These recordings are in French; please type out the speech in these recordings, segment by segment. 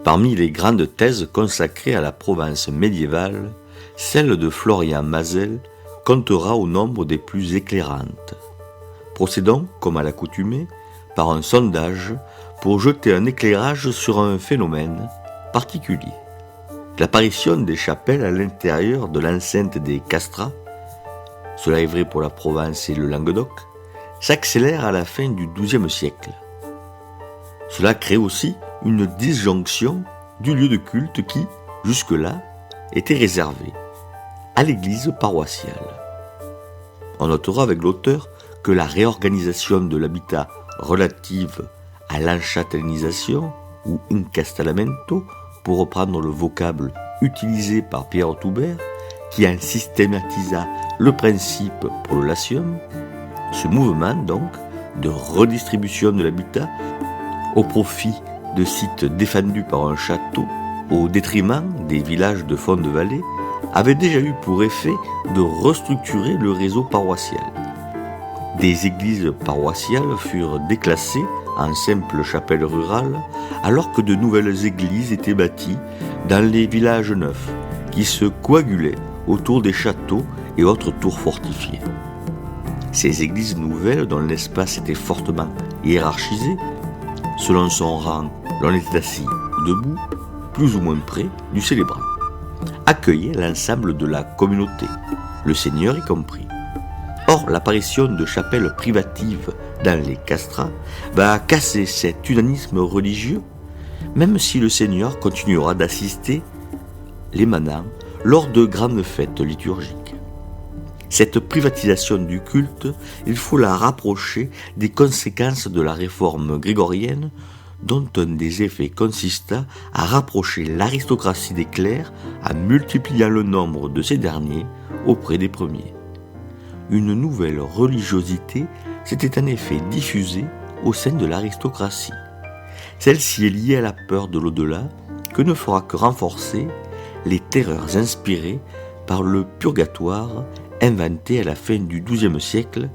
Parmi les grandes thèses consacrées à la Provence médiévale, celle de Florian Mazel comptera au nombre des plus éclairantes. Procédons, comme à l'accoutumée, par un sondage pour jeter un éclairage sur un phénomène particulier. L'apparition des chapelles à l'intérieur de l'enceinte des castrats, cela est vrai pour la Provence et le Languedoc, s'accélère à la fin du XIIe siècle. Cela crée aussi une disjonction du lieu de culte qui, jusque-là, était réservé à l'église paroissiale. On notera avec l'auteur que la réorganisation de l'habitat relative à l'enchâtellinisation, ou incastellamento, pour reprendre le vocable utilisé par Pierre Toubert, qui en systématisa le principe pour le Latium, ce mouvement donc de redistribution de l'habitat au profit de sites défendus par un château au détriment des villages de fond de vallée avait déjà eu pour effet de restructurer le réseau paroissial. Des églises paroissiales furent déclassées en simples chapelles rurales alors que de nouvelles églises étaient bâties dans les villages neufs qui se coagulaient autour des châteaux et autres tours fortifiées. Ces églises nouvelles, dont l'espace était fortement hiérarchisé, selon son rang, l'on était assis ou debout, plus ou moins près du célébrant, accueillaient l'ensemble de la communauté, le seigneur y compris. Or, l'apparition de chapelles privatives dans les castrats va casser cet unanisme religieux, même si le seigneur continuera d'assister les manants lors de grandes fêtes liturgiques. Cette privatisation du culte, il faut la rapprocher des conséquences de la réforme grégorienne, dont un des effets consista à rapprocher l'aristocratie des clercs en multipliant le nombre de ces derniers auprès des premiers. Une nouvelle religiosité s'était en effet diffusée au sein de l'aristocratie. Celle-ci est liée à la peur de l'au-delà que ne fera que renforcer les terreurs inspirées par le purgatoire inventé à la fin du XIIe siècle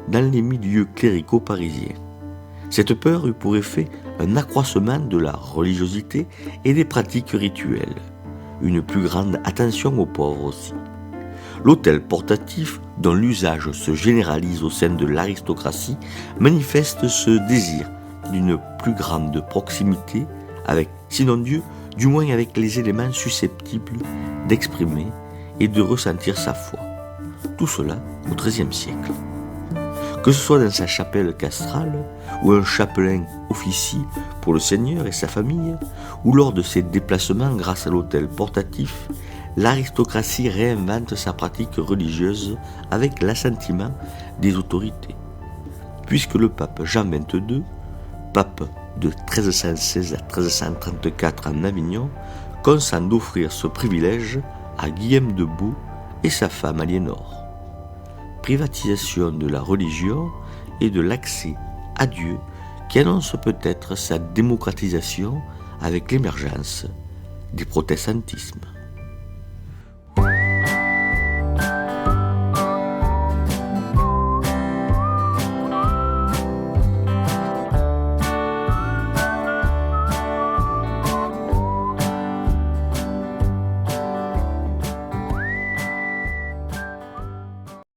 dans les milieux cléricaux parisiens. Cette peur eut pour effet un accroissement de la religiosité et des pratiques rituelles, une plus grande attention aux pauvres aussi. L'autel portatif, dont l'usage se généralise au sein de l'aristocratie, manifeste ce désir d'une plus grande proximité avec, sinon Dieu, du moins avec les éléments susceptibles d'exprimer et de ressentir sa foi. Tout cela au XIIIe siècle. Que ce soit dans sa chapelle castrale, où un chapelain officie pour le seigneur et sa famille, ou lors de ses déplacements grâce à l'autel portatif, l'aristocratie réinvente sa pratique religieuse avec l'assentiment des autorités. Puisque le pape Jean XXII, pape de 1316 à 1334 en Avignon, consent d'offrir ce privilège à Guillaume de Baux et sa femme Aliénor. Privatisation de la religion et de l'accès à Dieu qui annonce peut-être sa démocratisation avec l'émergence du protestantisme.